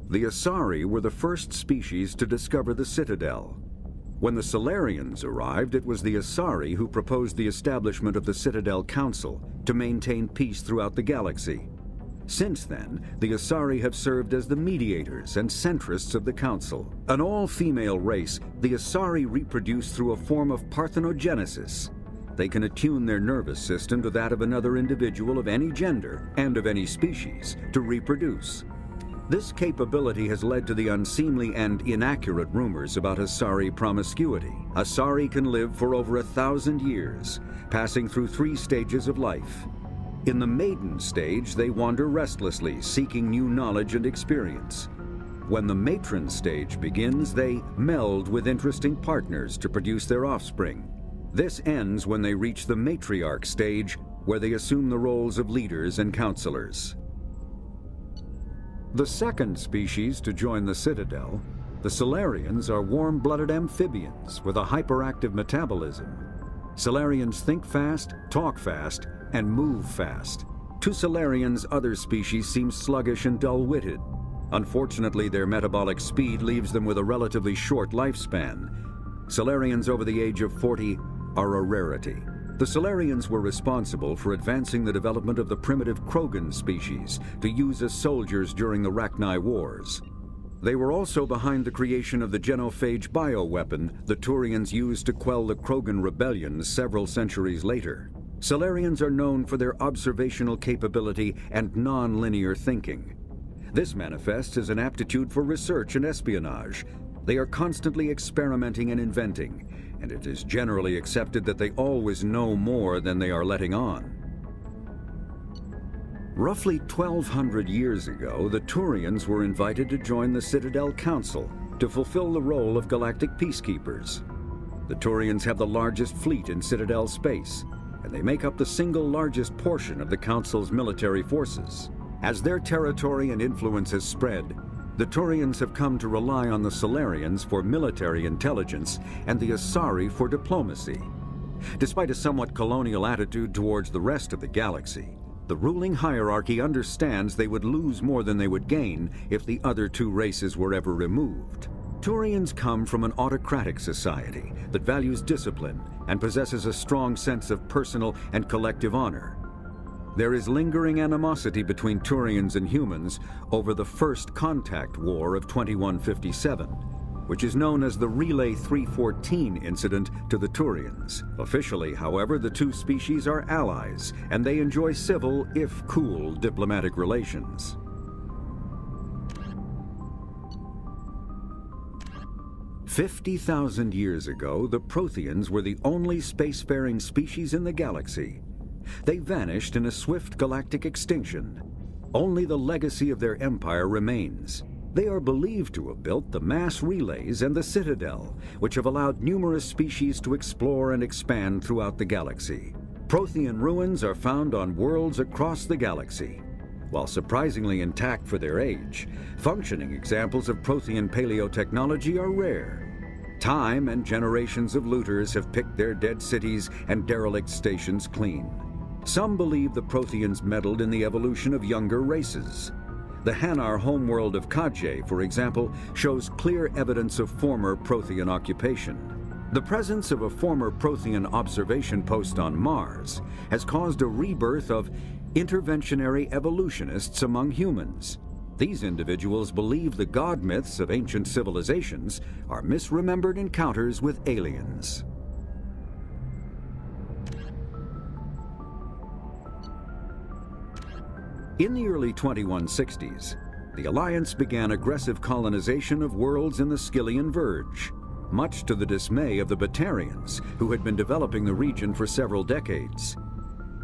The Asari were the first species to discover the Citadel. When the Solarians arrived, it was the Asari who proposed the establishment of the Citadel Council to maintain peace throughout the galaxy. Since then, the Asari have served as the mediators and centrists of the Council. An all-female race, the Asari reproduce through a form of parthenogenesis. They can attune their nervous system to that of another individual of any gender and of any species to reproduce. This capability has led to the unseemly and inaccurate rumors about Asari promiscuity. Asari can live for over 1,000 years, passing through 3 stages of life. In the maiden stage, they wander restlessly, seeking new knowledge and experience. When the matron stage begins, they meld with interesting partners to produce their offspring. This ends when they reach the matriarch stage, where they assume the roles of leaders and counselors. The second species to join the Citadel, the Solarians, are warm-blooded amphibians with a hyperactive metabolism. Solarians think fast, talk fast, and move fast. To Solarians, other species seem sluggish and dull-witted. Unfortunately, their metabolic speed leaves them with a relatively short lifespan. Solarians over the age of 40 are a rarity. The Solarians were responsible for advancing the development of the primitive Krogan species to use as soldiers during the Rachni Wars. They were also behind the creation of the genophage bioweapon the Turians used to quell the Krogan rebellions several centuries later. Solarians are known for their observational capability and non-linear thinking. This manifests as an aptitude for research and espionage. They are constantly experimenting and inventing, and it is generally accepted that they always know more than they are letting on. Roughly 1,200 years ago, the Turians were invited to join the Citadel Council to fulfill the role of galactic peacekeepers. The Turians have the largest fleet in Citadel space, and they make up the single largest portion of the Council's military forces. As their territory and influence has spread, the Turians have come to rely on the Solarians for military intelligence and the Asari for diplomacy. Despite a somewhat colonial attitude towards the rest of the galaxy, the ruling hierarchy understands they would lose more than they would gain if the other 2 races were ever removed. Turians come from an autocratic society that values discipline and possesses a strong sense of personal and collective honor. There is lingering animosity between Turians and humans over the First Contact War of 2157, which is known as the Relay 314 incident to the Turians. Officially, however, the 2 species are allies, and they enjoy civil, if cool, diplomatic relations. "50,000 years ago, the Protheans were the only spacefaring species in the galaxy. They vanished in a swift galactic extinction. Only the legacy of their empire remains. They are believed to have built the mass relays and the Citadel, which have allowed numerous species to explore and expand throughout the galaxy. Prothean ruins are found on worlds across the galaxy. While surprisingly intact for their age, functioning examples of Prothean paleotechnology are rare. Time and generations of looters have picked their dead cities and derelict stations clean. Some believe the Protheans meddled in the evolution of younger races. The Hanar homeworld of Kajay, for example, shows clear evidence of former Prothean occupation. The presence of a former Prothean observation post on Mars has caused a rebirth of interventionary evolutionists among humans. These individuals believe the god myths of ancient civilizations are misremembered encounters with aliens. In the early 2160s, the Alliance began aggressive colonization of worlds in the Skyllian Verge, much to the dismay of the Batarians, who had been developing the region for several decades.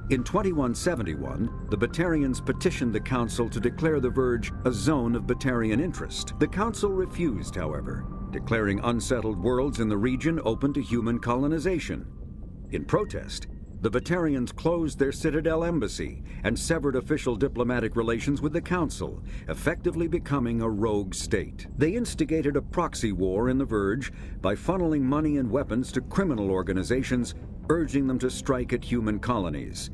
In 2171, the Batarians petitioned the Council to declare the Verge a zone of Batarian interest. The Council refused, however, declaring unsettled worlds in the region open to human colonization. In protest, the Batarians closed their Citadel embassy and severed official diplomatic relations with the Council, effectively becoming a rogue state. They instigated a proxy war in the Verge by funneling money and weapons to criminal organizations, urging them to strike at human colonies.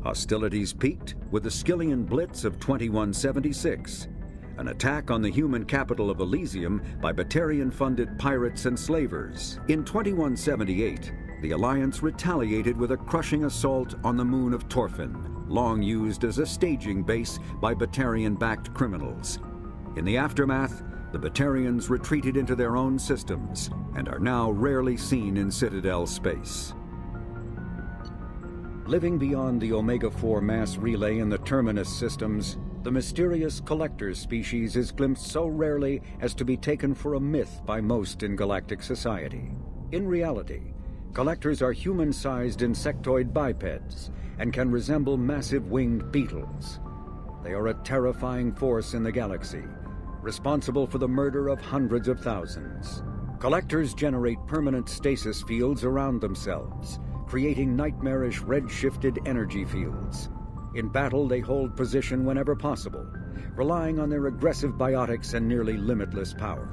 Hostilities peaked with the Skyllian Blitz of 2176. an attack on the human capital of Elysium by Batarian-funded pirates and slavers. In 2178, the Alliance retaliated with a crushing assault on the moon of Torfin, long used as a staging base by Batarian-backed criminals. In the aftermath, the Batarians retreated into their own systems and are now rarely seen in Citadel space. Living beyond the Omega-4 mass relay in the Terminus systems, the mysterious collector species is glimpsed so rarely as to be taken for a myth by most in galactic society. In reality, collectors are human-sized insectoid bipeds and can resemble massive winged beetles. They are a terrifying force in the galaxy, responsible for the murder of hundreds of thousands. Collectors generate permanent stasis fields around themselves, creating nightmarish red-shifted energy fields. In battle, they hold position whenever possible, relying on their aggressive biotics and nearly limitless power.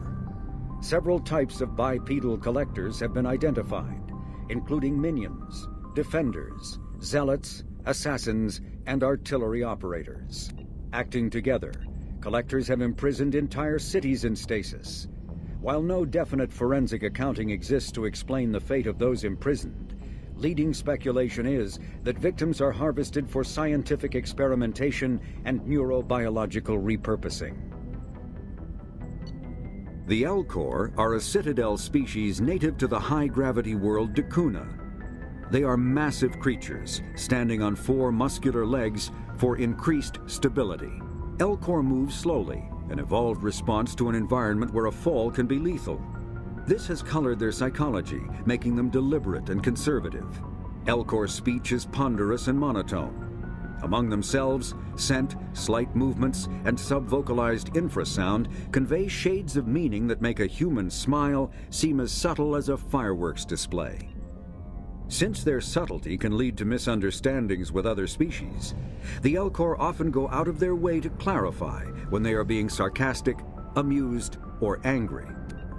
Several types of bipedal collectors have been identified, including minions, defenders, zealots, assassins, and artillery operators. Acting together, collectors have imprisoned entire cities in stasis. While no definite forensic accounting exists to explain the fate of those imprisoned, leading speculation is that victims are harvested for scientific experimentation and neurobiological repurposing. The Elcor are a Citadel species native to the high-gravity world Dacuna. They are massive creatures, standing on 4 muscular legs for increased stability. Elcor move slowly, an evolved response to an environment where a fall can be lethal. This has colored their psychology, making them deliberate and conservative. Elcor speech is ponderous and monotone. Among themselves, scent, slight movements, and subvocalized infrasound convey shades of meaning that make a human smile seem as subtle as a fireworks display. Since their subtlety can lead to misunderstandings with other species, the Elcor often go out of their way to clarify when they are being sarcastic, amused, or angry.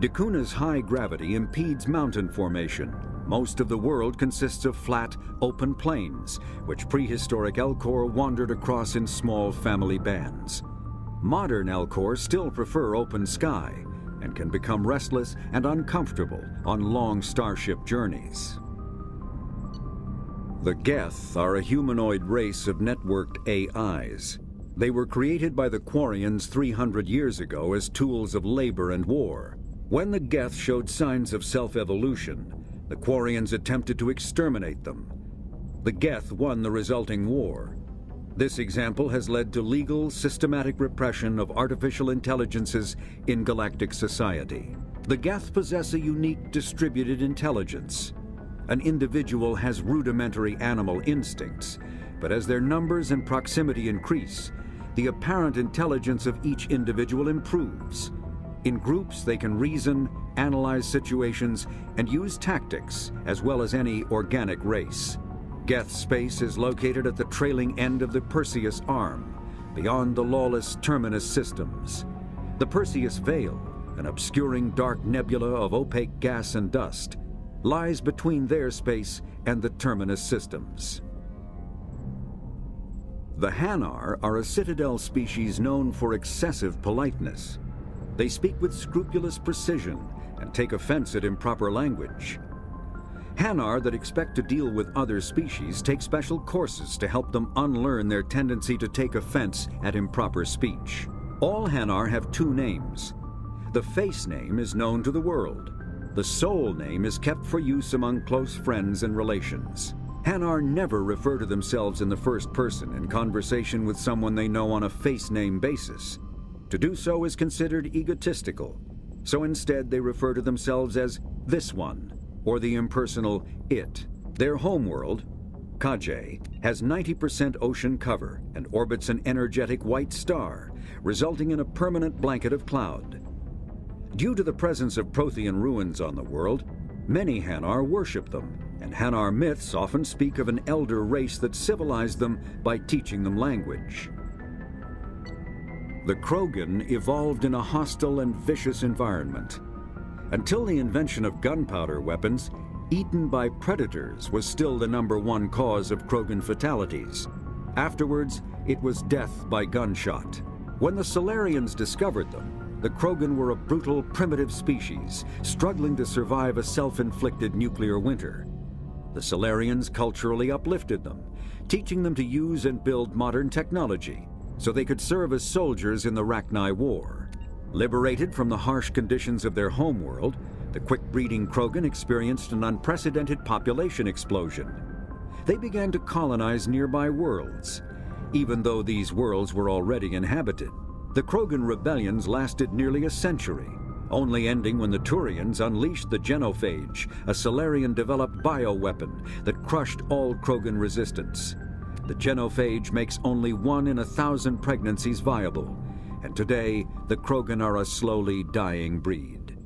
Dacuna's high gravity impedes mountain formation. Most of the world consists of flat, open plains, which prehistoric Elcor wandered across in small family bands. Modern Elcor still prefer open sky and can become restless and uncomfortable on long starship journeys. The Geth are a humanoid race of networked AIs. They were created by the Quarians 300 years ago as tools of labor and war. When the Geth showed signs of self-evolution, the Quarians attempted to exterminate them. The Geth won the resulting war. This example has led to legal, systematic repression of artificial intelligences in galactic society. The Geth possess a unique distributed intelligence. An individual has rudimentary animal instincts, but as their numbers and proximity increase, the apparent intelligence of each individual improves. In groups, they can reason, analyze situations, and use tactics, as well as any organic race. Geth space is located at the trailing end of the Perseus Arm, beyond the lawless Terminus systems. The Perseus Veil, an obscuring dark nebula of opaque gas and dust, lies between their space and the Terminus systems. The Hanar are a Citadel species known for excessive politeness. They speak with scrupulous precision and take offense at improper language. Hanar that expect to deal with other species take special courses to help them unlearn their tendency to take offense at improper speech. All Hanar have 2 names. The face name is known to the world. The soul name is kept for use among close friends and relations. Hanar never refer to themselves in the first person in conversation with someone they know on a face name basis. To do so is considered egotistical, so instead they refer to themselves as this one, or the impersonal it. Their homeworld, Kaje, has 90% ocean cover and orbits an energetic white star, resulting in a permanent blanket of cloud. Due to the presence of Prothean ruins on the world, many Hanar worship them, and Hanar myths often speak of an elder race that civilized them by teaching them language. The Krogan evolved in a hostile and vicious environment. Until the invention of gunpowder weapons, eaten by predators was still the #1 cause of Krogan fatalities. Afterwards, it was death by gunshot. When the Solarians discovered them, the Krogan were a brutal, primitive species, struggling to survive a self-inflicted nuclear winter. The Solarians culturally uplifted them, teaching them to use and build modern technology, so they could serve as soldiers in the Rachni War. Liberated from the harsh conditions of their homeworld, the quick-breeding Krogan experienced an unprecedented population explosion. They began to colonize nearby worlds. Even though these worlds were already inhabited, the Krogan rebellions lasted nearly a century, only ending when the Turians unleashed the Genophage, a Solarian-developed bioweapon that crushed all Krogan resistance. The Genophage makes only 1 in 1,000 pregnancies viable, and today the Krogan are a slowly dying breed.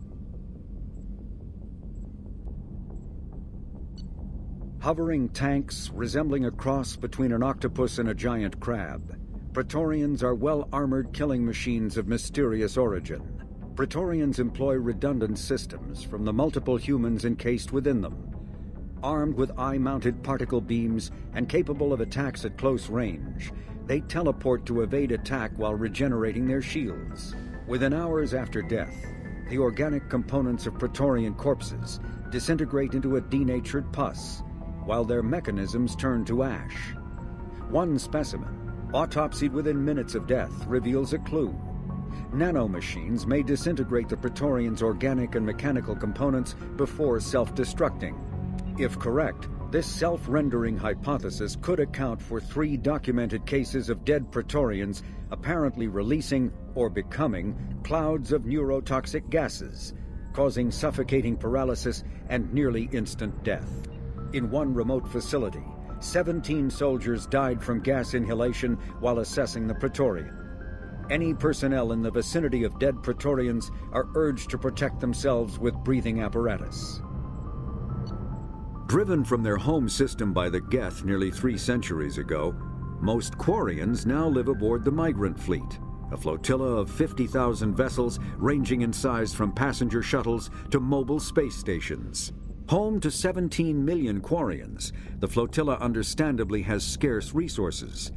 Hovering tanks resembling a cross between an octopus and a giant crab, Praetorians are well-armored killing machines of mysterious origin. Praetorians employ redundant systems from the multiple humans encased within them. Armed with eye-mounted particle beams and capable of attacks at close range, they teleport to evade attack while regenerating their shields. Within hours after death, the organic components of Praetorian corpses disintegrate into a denatured pus, while their mechanisms turn to ash. One specimen, autopsied within minutes of death, reveals a clue. Nanomachines may disintegrate the Praetorians' organic and mechanical components before self-destructing. If correct, this self-rendering hypothesis could account for 3 documented cases of dead Praetorians apparently releasing or becoming clouds of neurotoxic gases, causing suffocating paralysis and nearly instant death. In one remote facility, 17 soldiers died from gas inhalation while assessing the Praetorian. Any personnel in the vicinity of dead Praetorians are urged to protect themselves with breathing apparatus. Driven from their home system by the Geth nearly 3 centuries ago, most Quarians now live aboard the migrant fleet, a flotilla of 50,000 vessels ranging in size from passenger shuttles to mobile space stations. Home to 17 million Quarians, the flotilla understandably has scarce resources.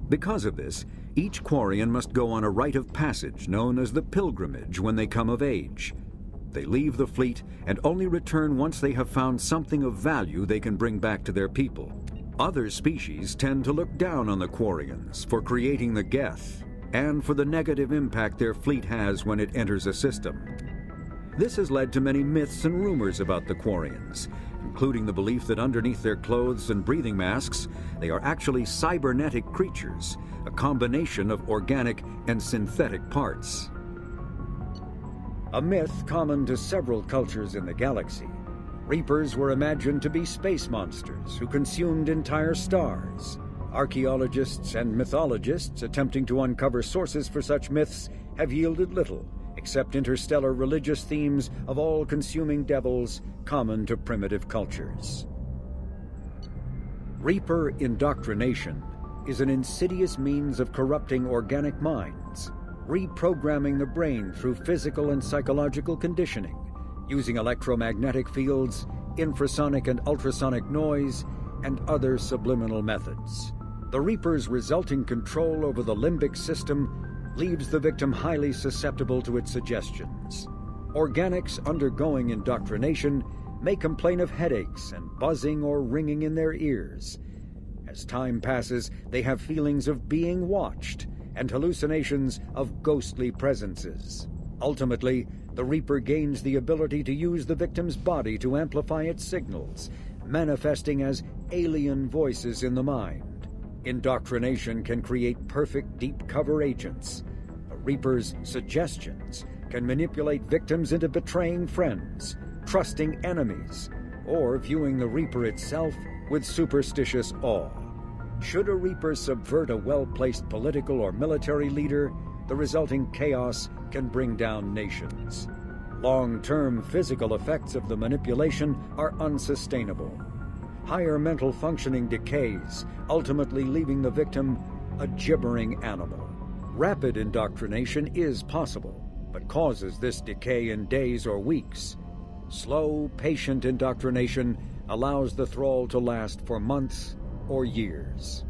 Because of this, each Quarian must go on a rite of passage known as the pilgrimage when they come of age. They leave the fleet and only return once they have found something of value they can bring back to their people. Other species tend to look down on the Quarians for creating the Geth and for the negative impact their fleet has when it enters a system. This has led to many myths and rumors about the Quarians, including the belief that underneath their clothes and breathing masks, they are actually cybernetic creatures, a combination of organic and synthetic parts. A myth common to several cultures in the galaxy, Reapers were imagined to be space monsters who consumed entire stars. Archaeologists and mythologists attempting to uncover sources for such myths have yielded little, except interstellar religious themes of all-consuming devils common to primitive cultures. Reaper indoctrination is an insidious means of corrupting organic minds, reprogramming the brain through physical and psychological conditioning, using electromagnetic fields, infrasonic and ultrasonic noise, and other subliminal methods. The Reaper's resulting control over the limbic system leaves the victim highly susceptible to its suggestions. Organics undergoing indoctrination may complain of headaches and buzzing or ringing in their ears. As time passes, they have feelings of being watched and hallucinations of ghostly presences. Ultimately, the Reaper gains the ability to use the victim's body to amplify its signals, manifesting as alien voices in the mind. Indoctrination can create perfect deep cover agents. The Reaper's suggestions can manipulate victims into betraying friends, trusting enemies, or viewing the Reaper itself with superstitious awe. Should a Reaper subvert a well-placed political or military leader, the resulting chaos can bring down nations. Long-term physical effects of the manipulation are unsustainable. Higher mental functioning decays, ultimately leaving the victim a gibbering animal. Rapid indoctrination is possible, but causes this decay in days or weeks. Slow, patient indoctrination allows the thrall to last for months or years.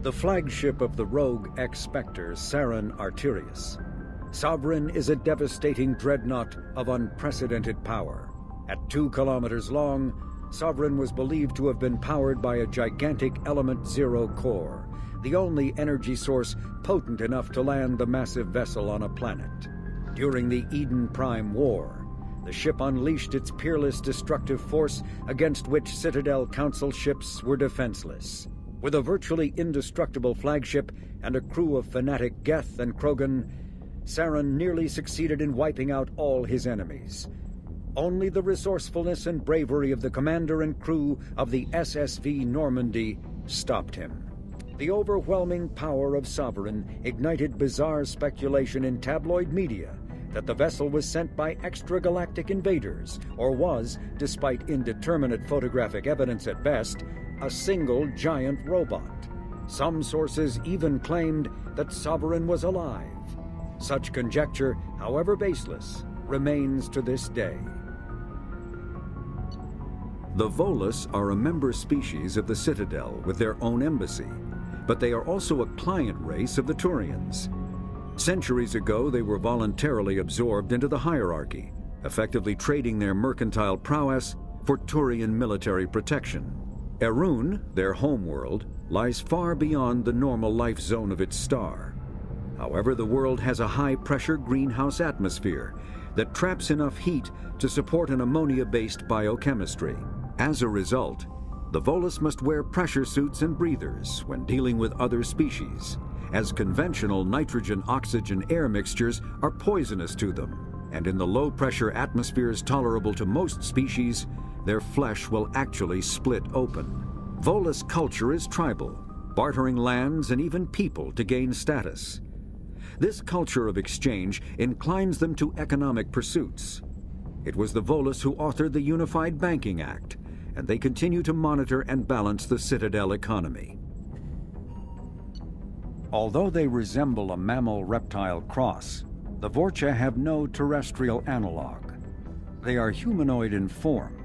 the flagship of the rogue ex-Spectre Saren Arterius. Sovereign is a devastating dreadnought of unprecedented power. At 2 kilometers long, Sovereign was believed to have been powered by a gigantic Element Zero core, the only energy source potent enough to land the massive vessel on a planet. During the Eden Prime War, the ship unleashed its peerless destructive force against which Citadel Council ships were defenseless. With a virtually indestructible flagship and a crew of fanatic Geth and Krogan, Saren nearly succeeded in wiping out all his enemies. Only the resourcefulness and bravery of the commander and crew of the SSV Normandy stopped him. The overwhelming power of Sovereign ignited bizarre speculation in tabloid media that the vessel was sent by extragalactic invaders, or was, despite indeterminate photographic evidence at best, a single giant robot. Some sources even claimed that Sovereign was alive. Such conjecture, however baseless, remains to this day. The Volus are a member species of the Citadel with their own embassy, but they are also a client race of the Turians. Centuries ago, they were voluntarily absorbed into the hierarchy, effectively trading their mercantile prowess for Turian military protection. Erun, their homeworld, lies far beyond the normal life zone of its star. However, the world has a high-pressure greenhouse atmosphere that traps enough heat to support an ammonia-based biochemistry. As a result, the Volus must wear pressure suits and breathers when dealing with other species, as conventional nitrogen-oxygen air mixtures are poisonous to them, and in the low-pressure atmospheres tolerable to most species, their flesh will actually split open. Volus culture is tribal, bartering lands and even people to gain status. This culture of exchange inclines them to economic pursuits. It was the Volus who authored the Unified Banking Act, and they continue to monitor and balance the Citadel economy. Although they resemble a mammal-reptile cross, the Vorcha have no terrestrial analog. They are humanoid in form,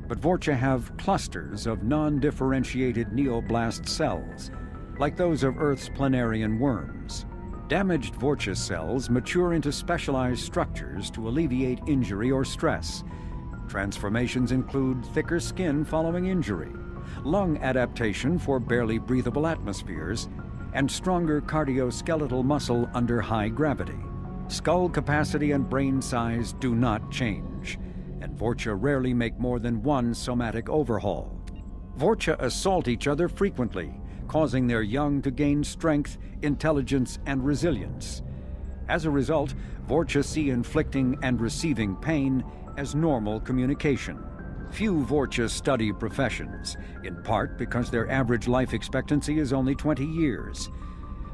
but Vorcha have clusters of non-differentiated neoblast cells, like those of Earth's planarian worms. Damaged Vorcha cells mature into specialized structures to alleviate injury or stress. Transformations include thicker skin following injury, lung adaptation for barely breathable atmospheres, and stronger cardioskeletal muscle under high gravity. Skull capacity and brain size do not change, and Vorcha rarely make more than one somatic overhaul. Vorcha assault each other frequently, causing their young to gain strength, intelligence, and resilience. As a result, Vorcha see inflicting and receiving pain as normal communication. Few Vorcha study professions, in part because their average life expectancy is only 20 years.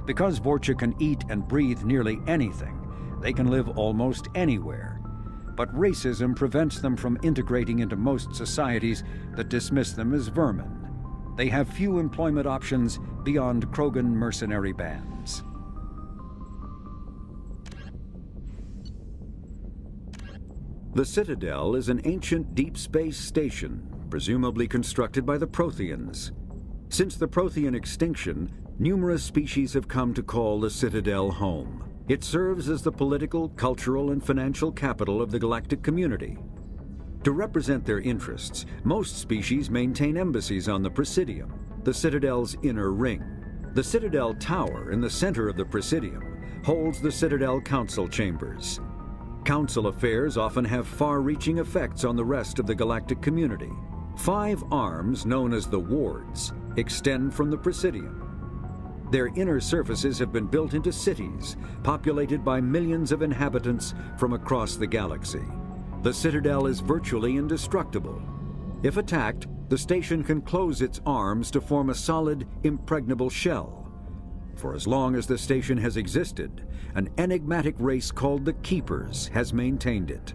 Because Vorcha can eat and breathe nearly anything, they can live almost anywhere. But racism prevents them from integrating into most societies that dismiss them as vermin. They have few employment options beyond Krogan mercenary bands. The Citadel is an ancient deep space station, presumably constructed by the Protheans. Since the Prothean extinction, numerous species have come to call the Citadel home. It serves as the political, cultural, and financial capital of the galactic community. To represent their interests, most species maintain embassies on the Presidium, the Citadel's inner ring. The Citadel Tower in the center of the Presidium holds the Citadel Council chambers. Council affairs often have far-reaching effects on the rest of the galactic community. 5 arms, known as the wards, extend from the Presidium. Their inner surfaces have been built into cities, populated by millions of inhabitants from across the galaxy. The Citadel is virtually indestructible. If attacked, the station can close its arms to form a solid, impregnable shell. For as long as the station has existed, an enigmatic race called the Keepers has maintained it.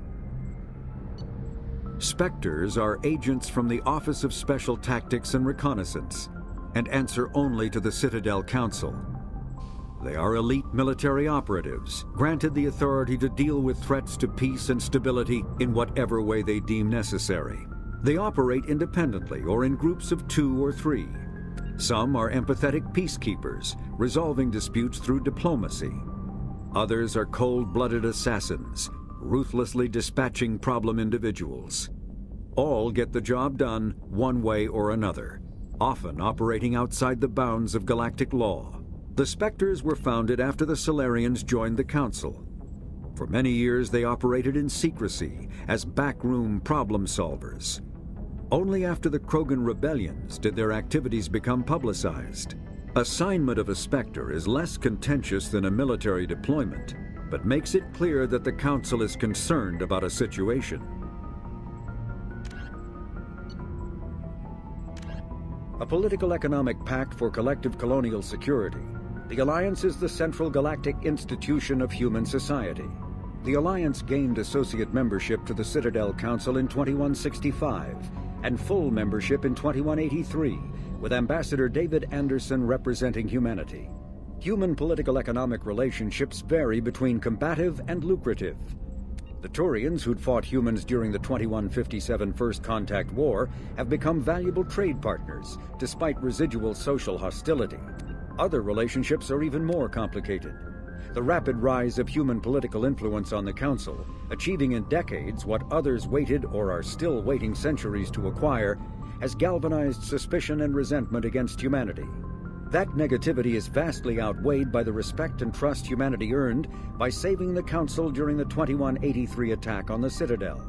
Spectres are agents from the Office of Special Tactics and Reconnaissance, and answer only to the Citadel Council. They are elite military operatives, granted the authority to deal with threats to peace and stability in whatever way they deem necessary. They operate independently or in groups of 2 or 3. Some are empathetic peacekeepers, resolving disputes through diplomacy. Others are cold-blooded assassins, ruthlessly dispatching problem individuals. All get the job done one way or another, often operating outside the bounds of galactic law. The Spectres were founded after the Solarians joined the Council. For many years they operated in secrecy as backroom problem solvers. Only after the Krogan rebellions did their activities become publicized. Assignment of a Spectre is less contentious than a military deployment, but makes it clear that the Council is concerned about a situation. A political economic pact for collective colonial security, the Alliance is the central galactic institution of human society. The Alliance gained associate membership to the Citadel Council in 2165 and full membership in 2183, with Ambassador David Anderson representing humanity. Human political-economic relationships vary between combative and lucrative. The Turians, who'd fought humans during the 2157 First Contact War, have become valuable trade partners, despite residual social hostility. Other relationships are even more complicated. The rapid rise of human political influence on the Council, achieving in decades what others waited or are still waiting centuries to acquire, has galvanized suspicion and resentment against humanity. That negativity is vastly outweighed by the respect and trust humanity earned by saving the Council during the 2183 attack on the Citadel,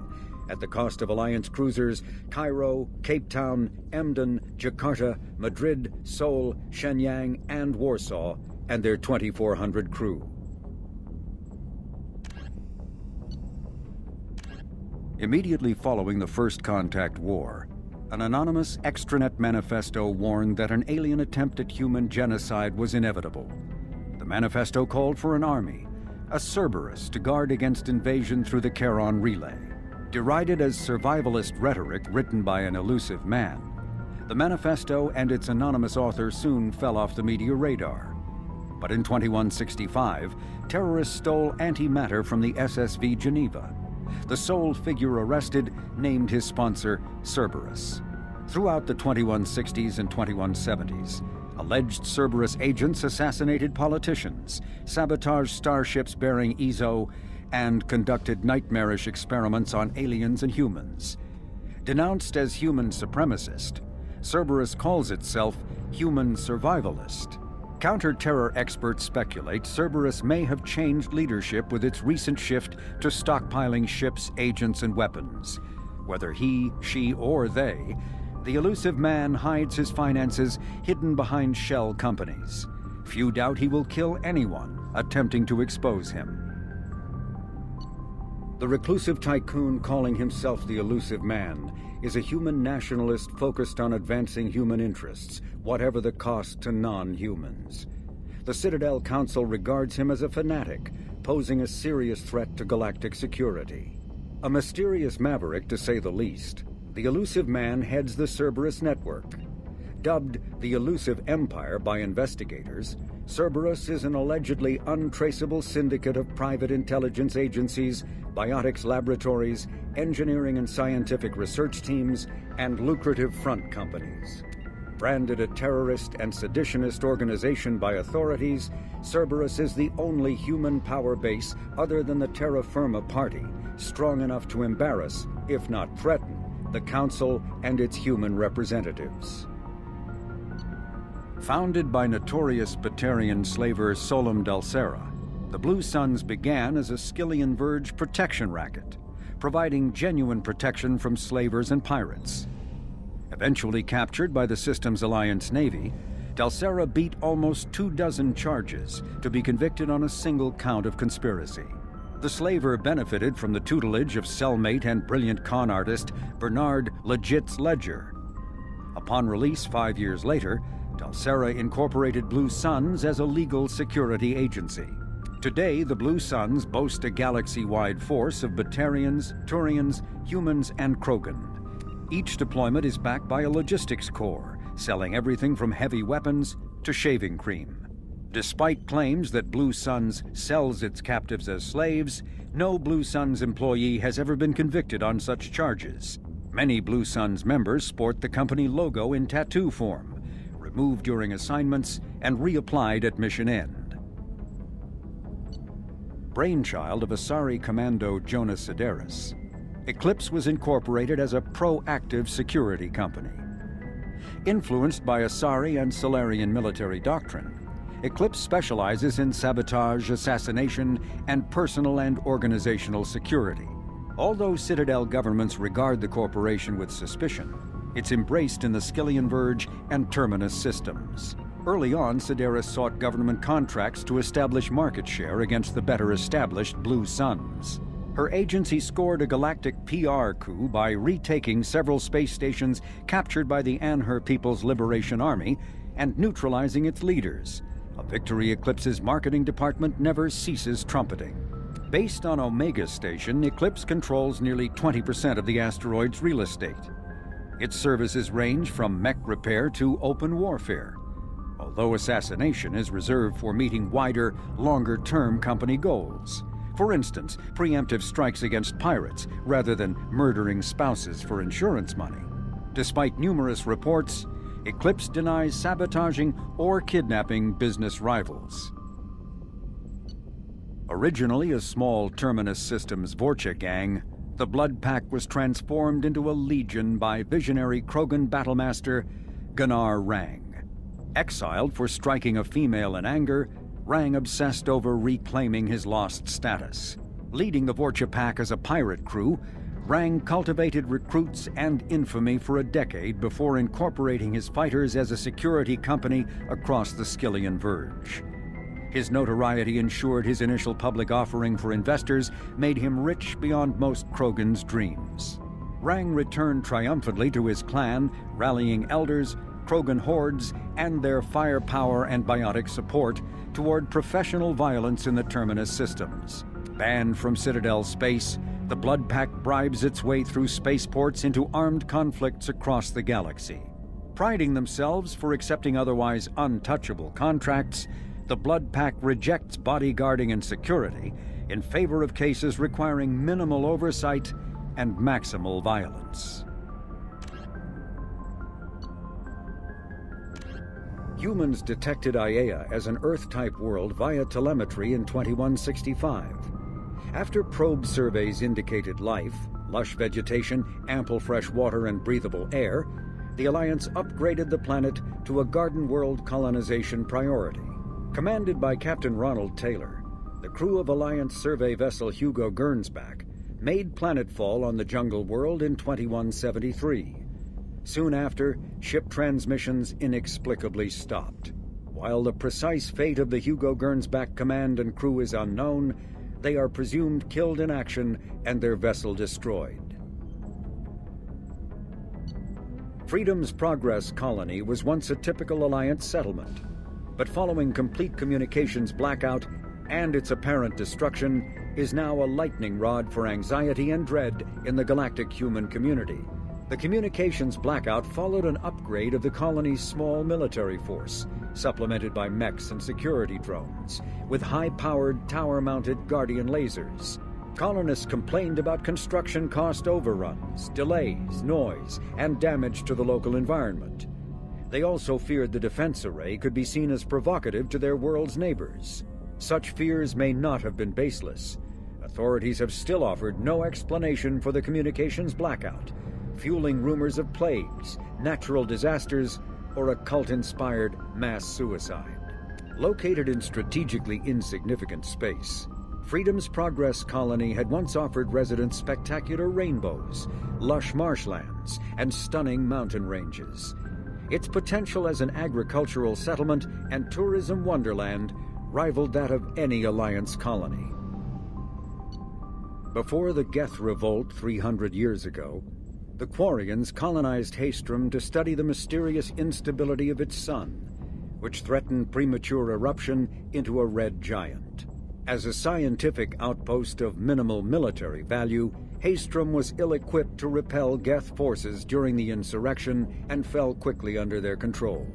at the cost of Alliance cruisers Cairo, Cape Town, Emden, Jakarta, Madrid, Seoul, Shenyang, and Warsaw, and their 2,400 crew. Immediately following the First Contact War, an anonymous extranet manifesto warned that an alien attempt at human genocide was inevitable. The manifesto called for an army, a Cerberus, to guard against invasion through the Charon Relay. Derided as survivalist rhetoric written by an elusive man, the manifesto and its anonymous author soon fell off the media radar. But in 2165, terrorists stole antimatter from the SSV Geneva. The sole figure arrested named his sponsor Cerberus. Throughout the 2160s and 2170s, alleged Cerberus agents assassinated politicians, sabotaged starships bearing EZO, and conducted nightmarish experiments on aliens and humans. Denounced as human supremacist, Cerberus calls itself human survivalist. Counter-terror experts speculate Cerberus may have changed leadership with its recent shift to stockpiling ships, agents, and weapons. Whether he, she, or they, the elusive man hides his finances hidden behind shell companies. Few doubt he will kill anyone attempting to expose him. The reclusive tycoon calling himself the elusive man is a human nationalist focused on advancing human interests, whatever the cost to non-humans. The Citadel Council regards him as a fanatic, posing a serious threat to galactic security. A mysterious maverick, to say the least, the elusive man heads the Cerberus network. Dubbed the Elusive Empire by investigators, Cerberus is an allegedly untraceable syndicate of private intelligence agencies, biotics laboratories, engineering and scientific research teams, and lucrative front companies. Branded a terrorist and seditionist organization by authorities, Cerberus is the only human power base other than the Terra Firma Party strong enough to embarrass, if not threaten, the Council and its human representatives. Founded by notorious Batarian slaver Solum Dulcera, the Blue Suns began as a Skyllian Verge protection racket, providing genuine protection from slavers and pirates. Eventually captured by the Systems Alliance Navy, Dulcera beat almost 24 charges to be convicted on a single count of conspiracy. The slaver benefited from the tutelage of cellmate and brilliant con artist Bernard Legit's Ledger. Upon release 5 years later, Dulcera incorporated Blue Suns as a legal security agency. Today, the Blue Suns boast a galaxy-wide force of Batarians, Turians, humans, and Krogan. Each deployment is backed by a logistics corps, selling everything from heavy weapons to shaving cream. Despite claims that Blue Suns sells its captives as slaves, no Blue Suns employee has ever been convicted on such charges. Many Blue Suns members sport the company logo in tattoo form, removed during assignments, and reapplied at mission end. Brainchild of Asari Commando Jonas Sideris, Eclipse was incorporated as a proactive security company. Influenced by Asari and Solarian military doctrine, Eclipse specializes in sabotage, assassination, and personal and organizational security. Although Citadel governments regard the corporation with suspicion, it's embraced in the Skillian Verge and Terminus systems. Early on, Sideris sought government contracts to establish market share against the better-established Blue Suns. Her agency scored a galactic PR coup by retaking several space stations captured by the Anhur People's Liberation Army and neutralizing its leaders, a victory Eclipse's marketing department never ceases trumpeting. Based on Omega Station, Eclipse controls nearly 20% of the asteroid's real estate. Its services range from mech repair to open warfare, although assassination is reserved for meeting wider, longer-term company goals. For instance, preemptive strikes against pirates rather than murdering spouses for insurance money. Despite numerous reports, Eclipse denies sabotaging or kidnapping business rivals. Originally a small Terminus Systems Vorcha gang, the Blood Pack was transformed into a legion by visionary Krogan battlemaster Gunnar Rang. Exiled for striking a female in anger, Rang obsessed over reclaiming his lost status. Leading the Vorcha Pack as a pirate crew, Rang cultivated recruits and infamy for a decade before incorporating his fighters as a security company across the Skillian Verge. His notoriety ensured his initial public offering for investors made him rich beyond most Krogan's dreams. Rang returned triumphantly to his clan, rallying elders, Krogan hordes, and their firepower and biotic support toward professional violence in the Terminus systems. Banned from Citadel space, the Blood Pack bribes its way through spaceports into armed conflicts across the galaxy. Priding themselves for accepting otherwise untouchable contracts, the Blood Pack rejects bodyguarding and security in favor of cases requiring minimal oversight and maximal violence. Humans detected Aiea as an Earth-type world via telemetry in 2165. After probe surveys indicated life, lush vegetation, ample fresh water, and breathable air, the Alliance upgraded the planet to a garden world colonization priority. Commanded by Captain Ronald Taylor, the crew of Alliance survey vessel Hugo Gernsback made planetfall on the jungle world in 2173. Soon after, ship transmissions inexplicably stopped. While the precise fate of the Hugo Gernsback command and crew is unknown, they are presumed killed in action and their vessel destroyed. Freedom's Progress colony was once a typical Alliance settlement, but following complete communications blackout and its apparent destruction, is now a lightning rod for anxiety and dread in the galactic human community. The communications blackout followed an upgrade of the colony's small military force, supplemented by mechs and security drones, with high-powered, tower-mounted Guardian lasers. Colonists complained about construction cost overruns, delays, noise, and damage to the local environment. They also feared the defense array could be seen as provocative to their world's neighbors. Such fears may not have been baseless. Authorities have still offered no explanation for the communications blackout, fueling rumors of plagues, natural disasters, or a cult-inspired mass suicide. Located in strategically insignificant space, Freedom's Progress colony had once offered residents spectacular rainbows, lush marshlands, and stunning mountain ranges. Its potential as an agricultural settlement and tourism wonderland rivaled that of any Alliance colony. Before the Geth Revolt 300 years ago, the Quarians colonized Haestrom to study the mysterious instability of its sun, which threatened premature eruption into a red giant. As a scientific outpost of minimal military value, Haestrom was ill-equipped to repel Geth forces during the insurrection and fell quickly under their control.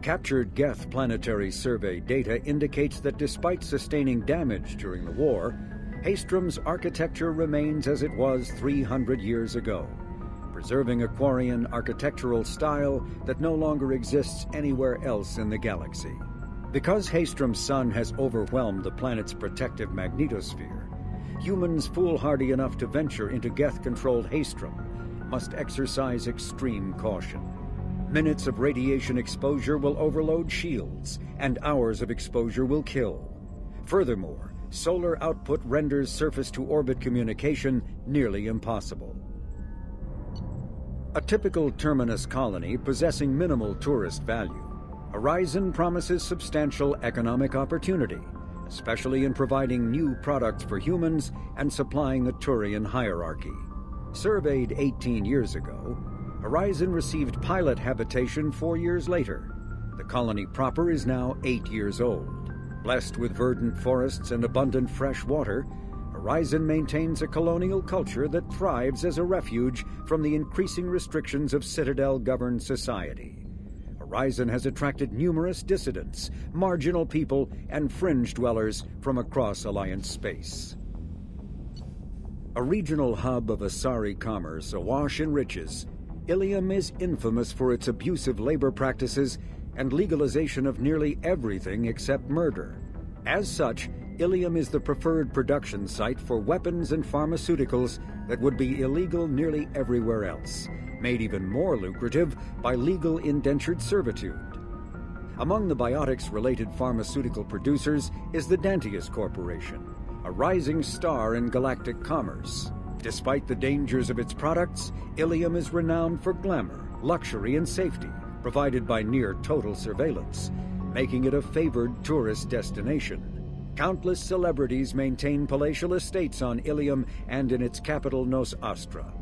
Captured Geth planetary survey data indicates that despite sustaining damage during the war, Haestrom's architecture remains as it was 300 years ago, preserving a Quarian architectural style that no longer exists anywhere else in the galaxy. Because Haestrom's sun has overwhelmed the planet's protective magnetosphere, humans foolhardy enough to venture into Geth-controlled Haestrom must exercise extreme caution. Minutes of radiation exposure will overload shields, and hours of exposure will kill. Furthermore, solar output renders surface-to-orbit communication nearly impossible. A typical terminus colony possessing minimal tourist value, Horizon promises substantial economic opportunity, especially in providing new products for humans and supplying the Turian hierarchy. Surveyed 18 years ago, Horizon received pilot habitation 4 years later. The colony proper is now 8 years old. Blessed with verdant forests and abundant fresh water, Horizon maintains a colonial culture that thrives as a refuge from the increasing restrictions of Citadel-governed society. Horizon has attracted numerous dissidents, marginal people, and fringe dwellers from across Alliance space. A regional hub of Asari commerce awash in riches, Ilium is infamous for its abusive labor practices and legalization of nearly everything except murder. As such, Ilium is the preferred production site for weapons and pharmaceuticals that would be illegal nearly everywhere else, made even more lucrative by legal indentured servitude. Among the biotics-related pharmaceutical producers is the Dantius Corporation, a rising star in galactic commerce. Despite the dangers of its products, Ilium is renowned for glamour, luxury, and safety, provided by near-total surveillance, making it a favored tourist destination. Countless celebrities maintain palatial estates on Ilium and in its capital Nos Astra.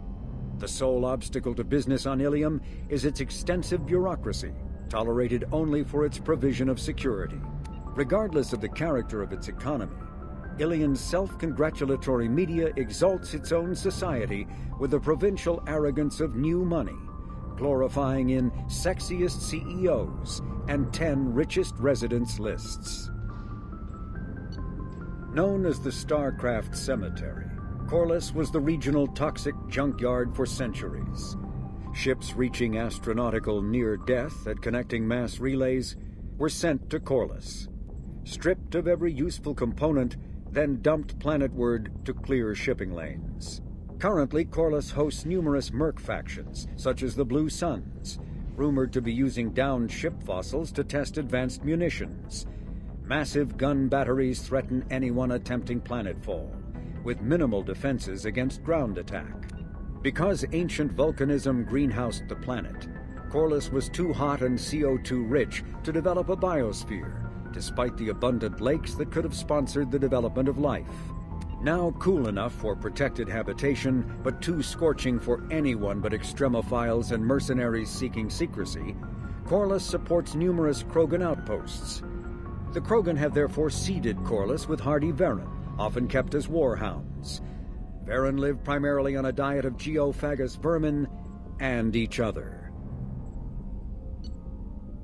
The sole obstacle to business on Ilium is its extensive bureaucracy, tolerated only for its provision of security. Regardless of the character of its economy, Ilium's self-congratulatory media exalts its own society with the provincial arrogance of new money, glorifying in sexiest CEOs and 10 richest residents lists. Known as the Starcraft Cemetery, Corliss was the regional toxic junkyard for centuries. Ships reaching astronautical near-death at connecting mass relays were sent to Corliss, stripped of every useful component, then dumped planetward to clear shipping lanes. Currently, Corliss hosts numerous merc factions, such as the Blue Suns, rumored to be using downed ship fossils to test advanced munitions. Massive gun batteries threaten anyone attempting planetfall, with minimal defenses against ground attack. Because ancient volcanism greenhoused the planet, Corliss was too hot and CO2 rich to develop a biosphere, despite the abundant lakes that could have sponsored the development of life. Now cool enough for protected habitation, but too scorching for anyone but extremophiles and mercenaries seeking secrecy, Corliss supports numerous Krogan outposts. The Krogan have therefore seeded Corliss with hardy Varen, often kept as warhounds. Varen live primarily on a diet of geophagous vermin and each other.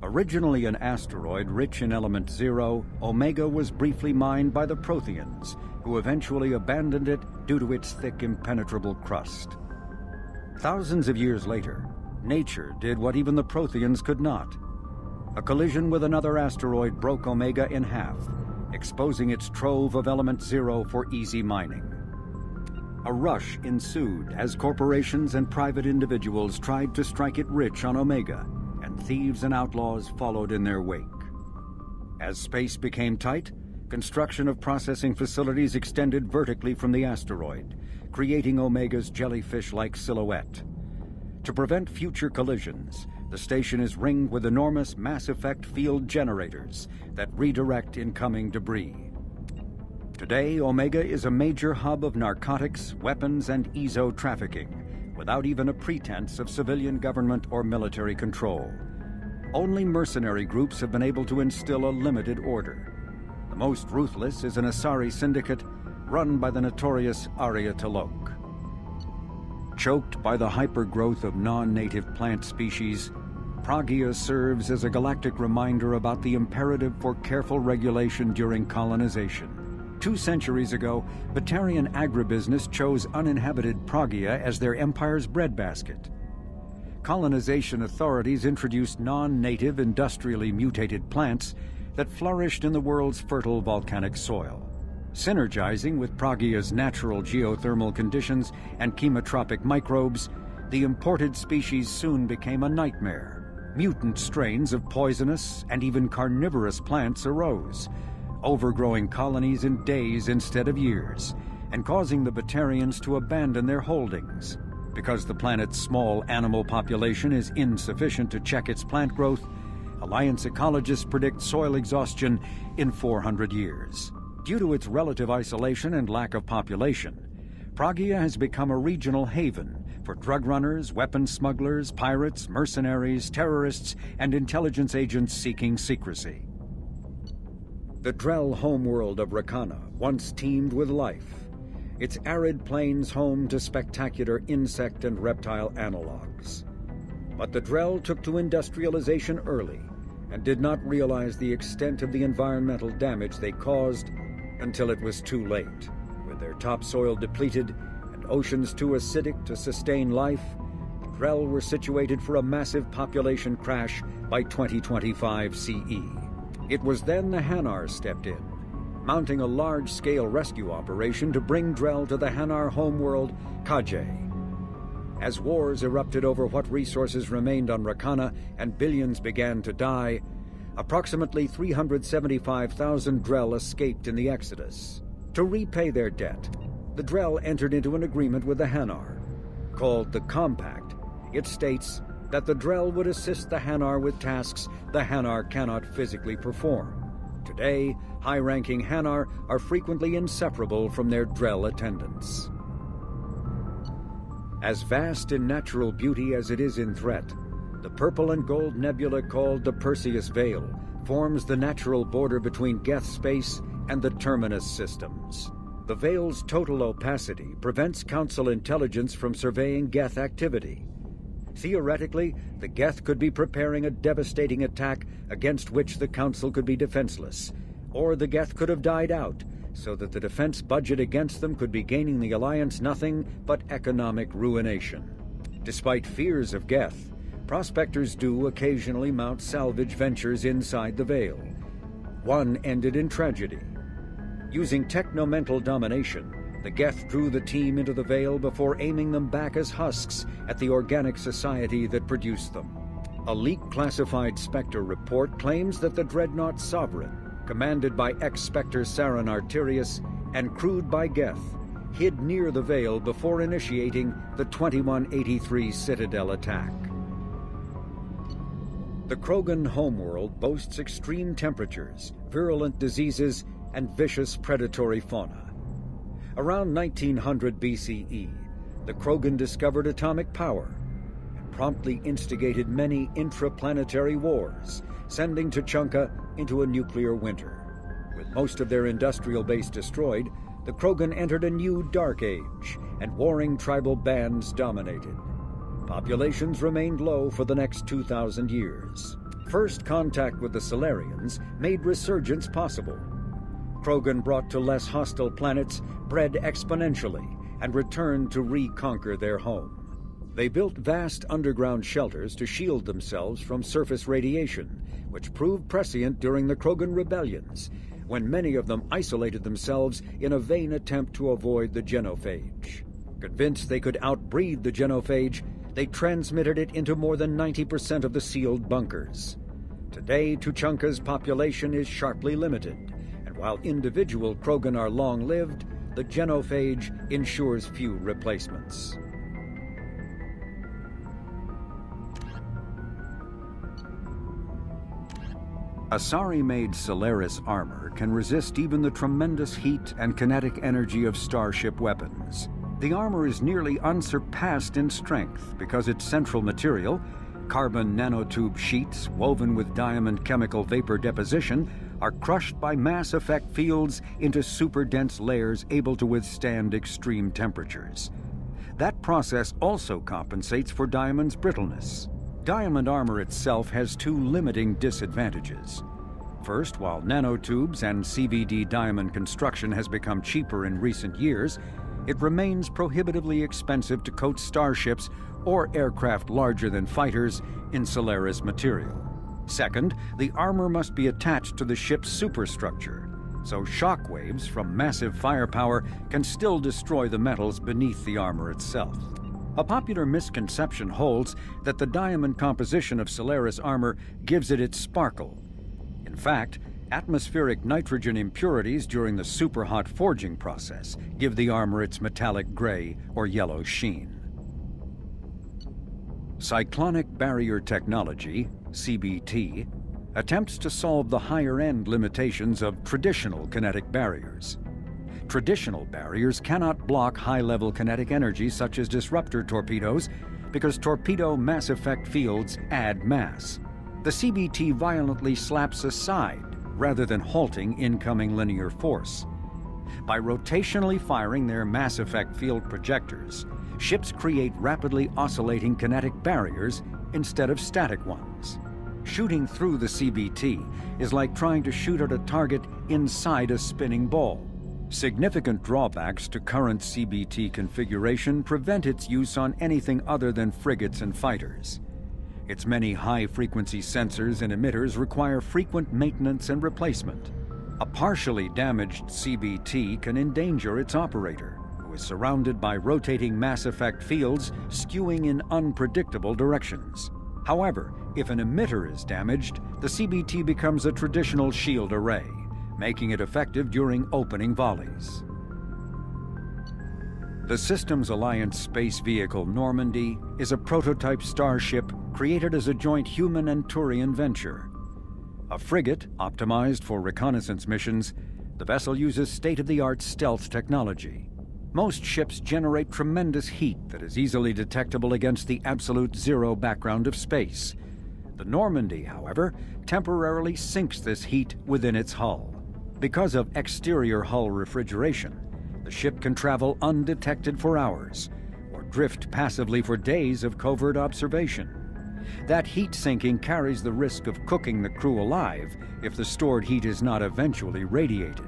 Originally an asteroid rich in element 0, Omega was briefly mined by the Protheans, who eventually abandoned it due to its thick, impenetrable crust. Thousands of years later, nature did what even the Protheans could not. A collision with another asteroid broke Omega in half, exposing its trove of element 0 for easy mining. A rush ensued as corporations and private individuals tried to strike it rich on Omega, and thieves and outlaws followed in their wake. As space became tight, construction of processing facilities extended vertically from the asteroid, creating Omega's jellyfish-like silhouette. To prevent future collisions, the station is ringed with enormous mass-effect field generators that redirect incoming debris. Today, Omega is a major hub of narcotics, weapons, and EZO trafficking, without even a pretense of civilian government or military control. Only mercenary groups have been able to instill a limited order. The most ruthless is an Asari syndicate run by the notorious Arya Talok. Choked by the hypergrowth of non-native plant species, Pragia serves as a galactic reminder about the imperative for careful regulation during colonization. 2 centuries ago, Batarian agribusiness chose uninhabited Pragia as their empire's breadbasket. colonization authorities introduced non-native industrially mutated plants that flourished in the world's fertile volcanic soil. Synergizing with Pragia's natural geothermal conditions and chemotropic microbes, the imported species soon became a nightmare. Mutant strains of poisonous and even carnivorous plants arose, overgrowing colonies in days instead of years, and causing the Batarians to abandon their holdings. Because the planet's small animal population is insufficient to check its plant growth, Alliance ecologists predict soil exhaustion in 400 years. Due to its relative isolation and lack of population, Pragia has become a regional haven for drug runners, weapons smugglers, pirates, mercenaries, terrorists, and intelligence agents seeking secrecy. The Drell homeworld of Rakana once teemed with life, its arid plains home to spectacular insect and reptile analogs. But the Drell took to industrialization early and did not realize the extent of the environmental damage they caused until it was too late. With their topsoil depleted and oceans too acidic to sustain life, the Drell were situated for a massive population crash by 2025 CE. It was then the Hanar stepped in, mounting a large-scale rescue operation to bring Drell to the Hanar homeworld, Kajay. As wars erupted over what resources remained on Rakana and billions began to die, approximately 375,000 Drell escaped in the exodus. To repay their debt, the Drell entered into an agreement with the Hanar. Called the Compact, it states that the Drell would assist the Hanar with tasks the Hanar cannot physically perform. Today, high-ranking Hanar are frequently inseparable from their Drell attendants. As vast in natural beauty as it is in threat, the purple and gold nebula called the Perseus Veil forms the natural border between Geth space and the Terminus systems. The Veil's total opacity prevents Council intelligence from surveying Geth activity. Theoretically, the Geth could be preparing a devastating attack against which the Council could be defenseless, or the Geth could have died out, so that the defense budget against them could be gaining the Alliance nothing but economic ruination. Despite fears of Geth, prospectors do occasionally mount salvage ventures inside the Veil. One ended in tragedy. Using technomental domination, the Geth drew the team into the Veil before aiming them back as husks at the organic society that produced them. A leak-classified Spectre report claims that the Dreadnought Sovereign, commanded by ex-Spectre Saran Arterius and crewed by Geth, hid near the Veil before initiating the 2183 Citadel attack. The Krogan homeworld boasts extreme temperatures, virulent diseases, and vicious predatory fauna. Around 1900 BCE, the Krogan discovered atomic power and promptly instigated many intraplanetary wars, sending Tuchanka into a nuclear winter. With most of their industrial base destroyed, the Krogan entered a new dark age, and warring tribal bands dominated. Populations remained low for the next 2,000 years. First contact with the Solarians made resurgence possible. Krogan brought to less hostile planets bred exponentially and returned to reconquer their home. They built vast underground shelters to shield themselves from surface radiation, which proved prescient during the Krogan rebellions, when many of them isolated themselves in a vain attempt to avoid the genophage. Convinced they could outbreed the genophage, they transmitted it into more than 90% of the sealed bunkers. Today, Tuchanka's population is sharply limited, and while individual Krogan are long-lived, the genophage ensures few replacements. Asari-made Solaris armor can resist even the tremendous heat and kinetic energy of starship weapons. The armor is nearly unsurpassed in strength because its central material, carbon nanotube sheets woven with diamond chemical vapor deposition, are crushed by mass effect fields into super-dense layers able to withstand extreme temperatures. That process also compensates for diamond's brittleness. Diamond armor itself has two limiting disadvantages. First, while nanotubes and CVD diamond construction has become cheaper in recent years, it remains prohibitively expensive to coat starships or aircraft larger than fighters in Solaris material. Second, the armor must be attached to the ship's superstructure, so shock waves from massive firepower can still destroy the metals beneath the armor itself. A popular misconception holds that the diamond composition of Solaris armor gives it its sparkle. In fact, atmospheric nitrogen impurities during the superhot forging process give the armor its metallic gray or yellow sheen. Cyclonic barrier technology, CBT, attempts to solve the higher-end limitations of traditional kinetic barriers. Traditional barriers cannot block high-level kinetic energy such as disruptor torpedoes because torpedo mass effect fields add mass. The CBT violently slaps aside rather than halting incoming linear force. By rotationally firing their mass effect field projectors, ships create rapidly oscillating kinetic barriers instead of static ones. Shooting through the CBT is like trying to shoot at a target inside a spinning ball. Significant drawbacks to current CBT configuration prevent its use on anything other than frigates and fighters. Its many high-frequency sensors and emitters require frequent maintenance and replacement. A partially damaged CBT can endanger its operator, who is surrounded by rotating mass effect fields skewing in unpredictable directions. However, if an emitter is damaged, the CBT becomes a traditional shield array, making it effective during opening volleys. The Systems Alliance space vehicle Normandy is a prototype starship created as a joint human and Turian venture. A frigate optimized for reconnaissance missions, the vessel uses state-of-the-art stealth technology. Most ships generate tremendous heat that is easily detectable against the absolute zero background of space. The Normandy, however, temporarily sinks this heat within its hull. Because of exterior hull refrigeration, the ship can travel undetected for hours, or drift passively for days of covert observation. That heat sinking carries the risk of cooking the crew alive if the stored heat is not eventually radiated.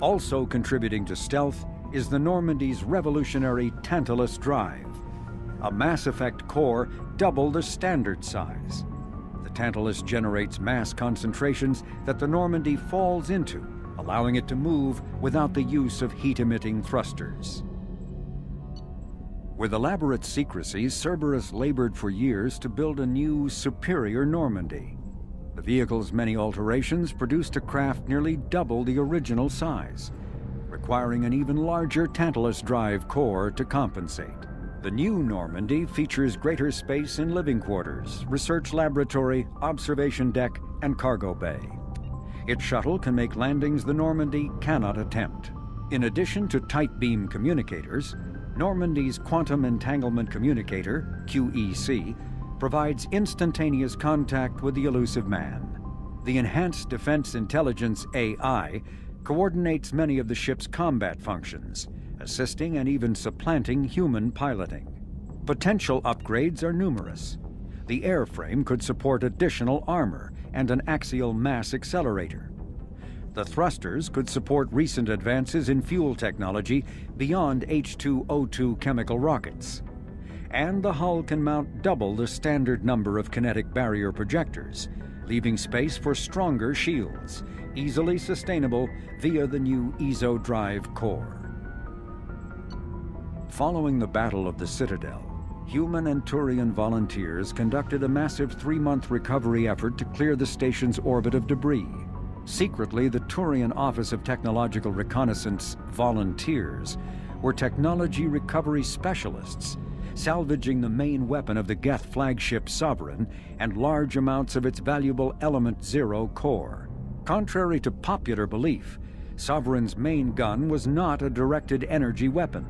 Also contributing to stealth is the Normandy's revolutionary Tantalus drive, a mass effect core double the standard size. The Tantalus generates mass concentrations that the Normandy falls into, allowing it to move without the use of heat-emitting thrusters. With elaborate secrecy, Cerberus labored for years to build a new, superior Normandy. The vehicle's many alterations produced a craft nearly double the original size, requiring an even larger Tantalus drive core to compensate. The new Normandy features greater space in living quarters, research laboratory, observation deck, and cargo bay. Its shuttle can make landings the Normandy cannot attempt. In addition to tight beam communicators, Normandy's Quantum Entanglement Communicator, QEC, provides instantaneous contact with the elusive man. The Enhanced Defense Intelligence AI coordinates many of the ship's combat functions, assisting and even supplanting human piloting. Potential upgrades are numerous. The airframe could support additional armor and an axial mass accelerator. The thrusters could support recent advances in fuel technology beyond H2O2 chemical rockets. And the hull can mount double the standard number of kinetic barrier projectors, leaving space for stronger shields, easily sustainable via the new ESO drive core. Following the Battle of the Citadel, human and Turian volunteers conducted a massive 3-month recovery effort to clear the station's orbit of debris. Secretly, the Turian Office of Technological Reconnaissance volunteers were technology recovery specialists, salvaging the main weapon of the Geth flagship Sovereign and large amounts of its valuable Element Zero core. Contrary to popular belief, Sovereign's main gun was not a directed energy weapon.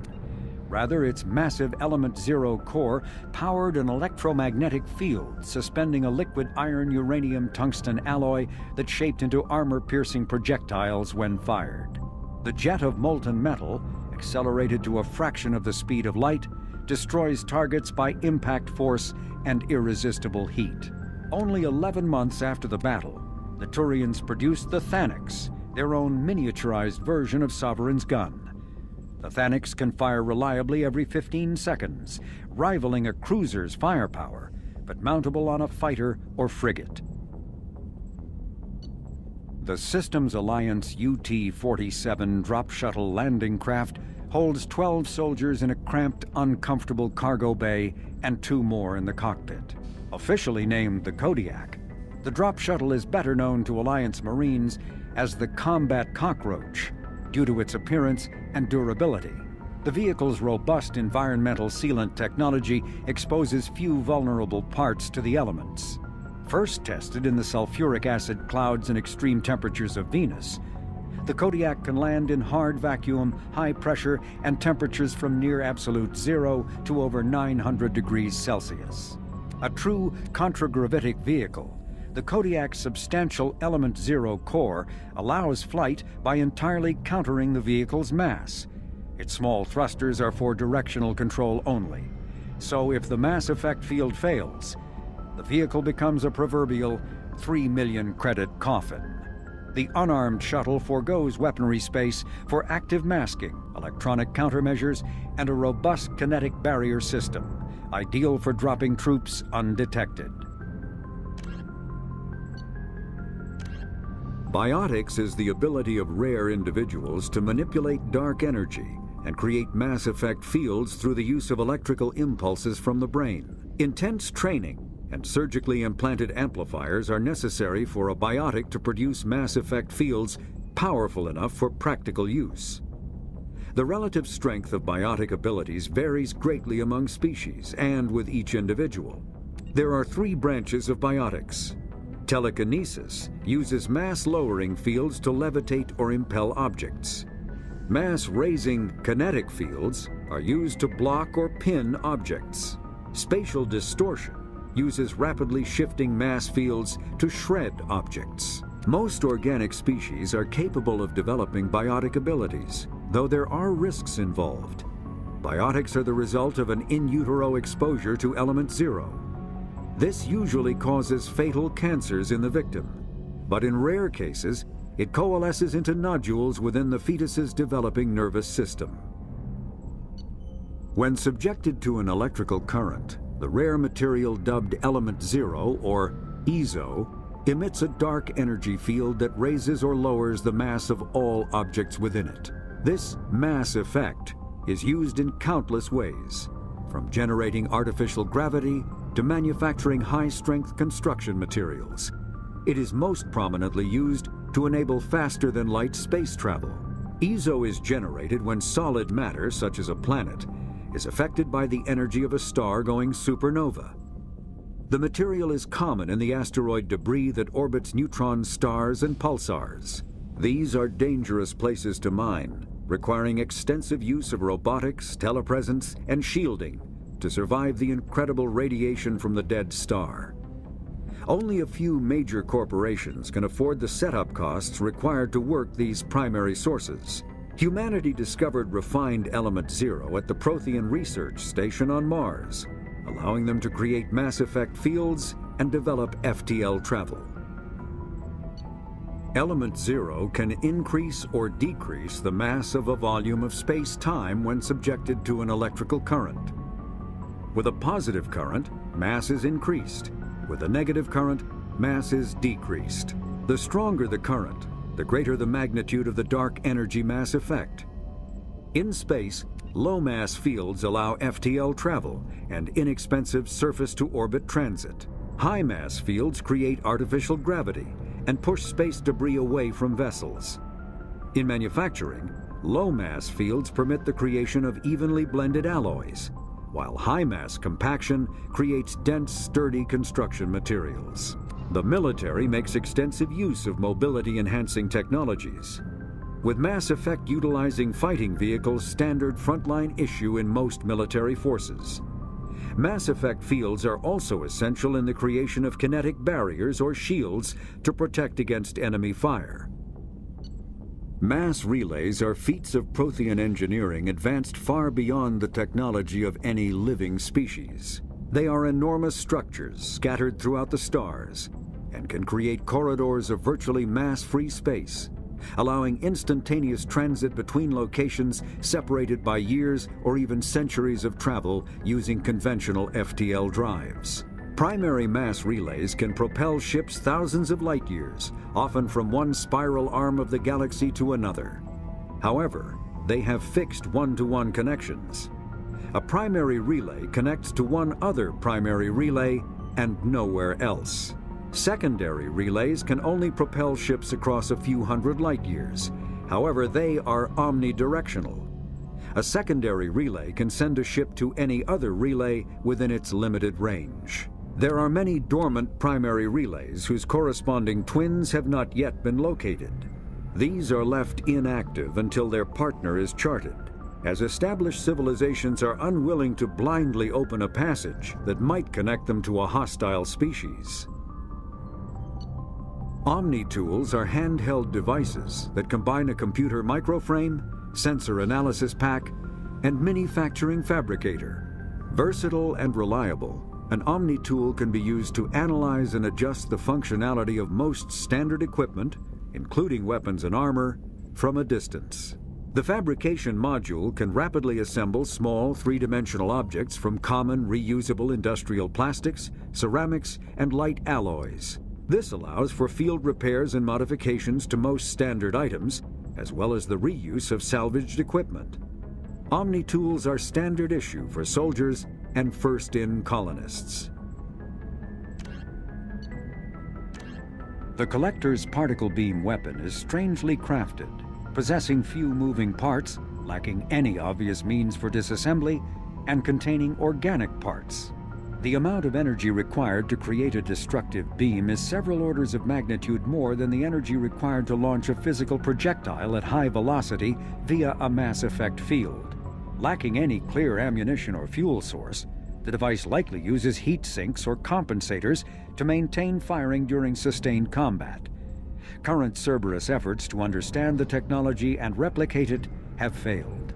Rather, its massive Element Zero core powered an electromagnetic field suspending a liquid iron-uranium-tungsten alloy that shaped into armor-piercing projectiles when fired. The jet of molten metal, accelerated to a fraction of the speed of light, destroys targets by impact force and irresistible heat. Only 11 months after the battle, the Turians produced the Thanix, their own miniaturized version of Sovereign's gun. The Thanics can fire reliably every 15 seconds, rivaling a cruiser's firepower, but mountable on a fighter or frigate. The Systems Alliance UT-47 drop shuttle landing craft holds 12 soldiers in a cramped, uncomfortable cargo bay and 2 more in the cockpit. Officially named the Kodiak, the drop shuttle is better known to Alliance Marines as the Combat Cockroach due to its appearance and durability. The vehicle's robust environmental sealant technology exposes few vulnerable parts to the elements. First tested in the sulfuric acid clouds and extreme temperatures of Venus, the Kodiak can land in hard vacuum, high pressure, and temperatures from near absolute zero to over 900 degrees Celsius. A true contragravitic vehicle, the Kodiak's substantial Element Zero core allows flight by entirely countering the vehicle's mass. Its small thrusters are for directional control only. So if the mass effect field fails, the vehicle becomes a proverbial 3 million credit coffin. The unarmed shuttle forgoes weaponry space for active masking, electronic countermeasures, and a robust kinetic barrier system, ideal for dropping troops undetected. Biotics is the ability of rare individuals to manipulate dark energy and create mass effect fields through the use of electrical impulses from the brain. Intense training and surgically implanted amplifiers are necessary for a biotic to produce mass effect fields powerful enough for practical use. The relative strength of biotic abilities varies greatly among species and with each individual. There are 3 branches of biotics. Telekinesis uses mass-lowering fields to levitate or impel objects. Mass-raising kinetic fields are used to block or pin objects. Spatial distortion uses rapidly shifting mass fields to shred objects. Most organic species are capable of developing biotic abilities, though there are risks involved. Biotics are the result of an in utero exposure to Element Zero. This usually causes fatal cancers in the victim, but in rare cases, it coalesces into nodules within the fetus's developing nervous system. When subjected to an electrical current, the rare material dubbed Element Zero, or EZO, emits a dark energy field that raises or lowers the mass of all objects within it. This mass effect is used in countless ways, from generating artificial gravity to manufacturing high-strength construction materials. It is most prominently used to enable faster-than-light space travel. EZO is generated when solid matter, such as a planet, is affected by the energy of a star going supernova. The material is common in the asteroid debris that orbits neutron stars and pulsars. These are dangerous places to mine, requiring extensive use of robotics, telepresence, and shielding to survive the incredible radiation from the dead star. Only a few major corporations can afford the setup costs required to work these primary sources. Humanity discovered refined Element Zero at the Prothean Research Station on Mars, allowing them to create mass effect fields and develop FTL travel. Element Zero can increase or decrease the mass of a volume of space-time when subjected to an electrical current. With a positive current, mass is increased. With a negative current, mass is decreased. The stronger the current, the greater the magnitude of the dark energy mass effect. In space, low-mass fields allow FTL travel and inexpensive surface-to-orbit transit. High-mass fields create artificial gravity and push space debris away from vessels. In manufacturing, low-mass fields permit the creation of evenly blended alloys, while high-mass compaction creates dense, sturdy construction materials. The military makes extensive use of mobility-enhancing technologies, with mass effect utilizing fighting vehicles standard frontline issue in most military forces. Mass effect fields are also essential in the creation of kinetic barriers or shields to protect against enemy fire. Mass relays are feats of Prothean engineering advanced far beyond the technology of any living species. They are enormous structures scattered throughout the stars and can create corridors of virtually mass-free space, allowing instantaneous transit between locations separated by years or even centuries of travel using conventional FTL drives. Primary mass relays can propel ships thousands of light years, often from one spiral arm of the galaxy to another. However, they have fixed one-to-one connections. A primary relay connects to one other primary relay and nowhere else. Secondary relays can only propel ships across a few hundred light years. However, they are omnidirectional. A secondary relay can send a ship to any other relay within its limited range. There are many dormant primary relays whose corresponding twins have not yet been located. These are left inactive until their partner is charted, as established civilizations are unwilling to blindly open a passage that might connect them to a hostile species. Omni-tools are handheld devices that combine a computer microframe, sensor analysis pack, and manufacturing fabricator. Versatile and reliable, an Omni-tool can be used to analyze and adjust the functionality of most standard equipment, including weapons and armor, from a distance. The fabrication module can rapidly assemble small three-dimensional objects from common reusable industrial plastics, ceramics, and light alloys. This allows for field repairs and modifications to most standard items, as well as the reuse of salvaged equipment. Omni-tools are standard issue for soldiers and first-in colonists. The Collector's particle beam weapon is strangely crafted, possessing few moving parts, lacking any obvious means for disassembly, and containing organic parts. The amount of energy required to create a destructive beam is several orders of magnitude more than the energy required to launch a physical projectile at high velocity via a mass effect field. Lacking any clear ammunition or fuel source, the device likely uses heat sinks or compensators to maintain firing during sustained combat. Current Cerberus efforts to understand the technology and replicate it have failed.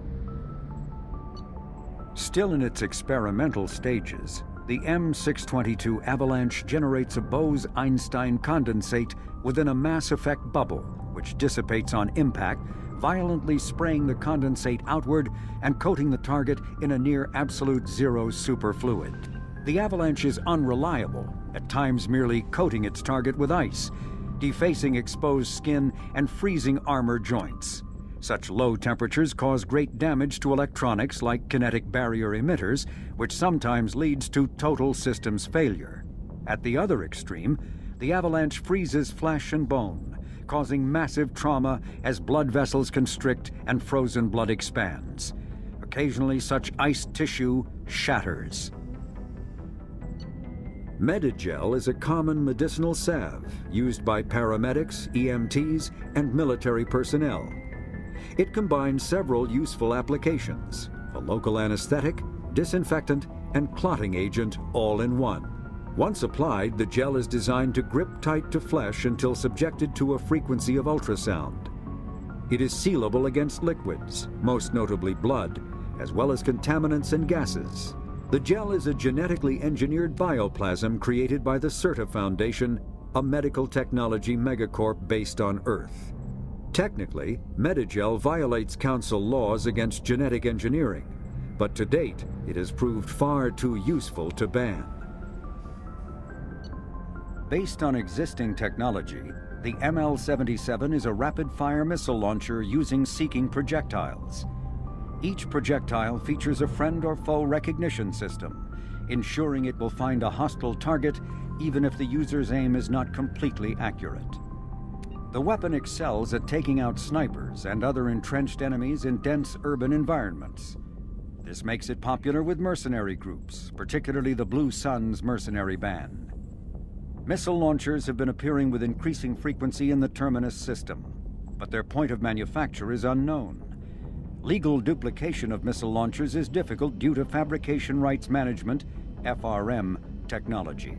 Still in its experimental stages, the M622 Avalanche generates a Bose-Einstein condensate within a mass effect bubble, which dissipates on impact, violently spraying the condensate outward and coating the target in a near absolute zero superfluid. The Avalanche is unreliable, at times merely coating its target with ice, defacing exposed skin and freezing armor joints. Such low temperatures cause great damage to electronics like kinetic barrier emitters, which sometimes leads to total systems failure. At the other extreme, the Avalanche freezes flesh and bone, causing massive trauma as blood vessels constrict and frozen blood expands. Occasionally, such iced tissue shatters. Medigel is a common medicinal salve used by paramedics, EMTs, and military personnel. It combines several useful applications: a local anesthetic, disinfectant, and clotting agent all in one. Once applied, the gel is designed to grip tight to flesh until subjected to a frequency of ultrasound. It is sealable against liquids, most notably blood, as well as contaminants and gases. The gel is a genetically engineered bioplasm created by the CERTA Foundation, a medical technology megacorp based on Earth. Technically, Medigel violates Council laws against genetic engineering, but to date, it has proved far too useful to ban. Based on existing technology, the ML-77 is a rapid-fire missile launcher using seeking projectiles. Each projectile features a friend or foe recognition system, ensuring it will find a hostile target even if the user's aim is not completely accurate. The weapon excels at taking out snipers and other entrenched enemies in dense urban environments. This makes it popular with mercenary groups, particularly the Blue Suns mercenary band. Missile launchers have been appearing with increasing frequency in the Terminus system, but their point of manufacture is unknown. Legal duplication of missile launchers is difficult due to fabrication rights management, FRM, technology.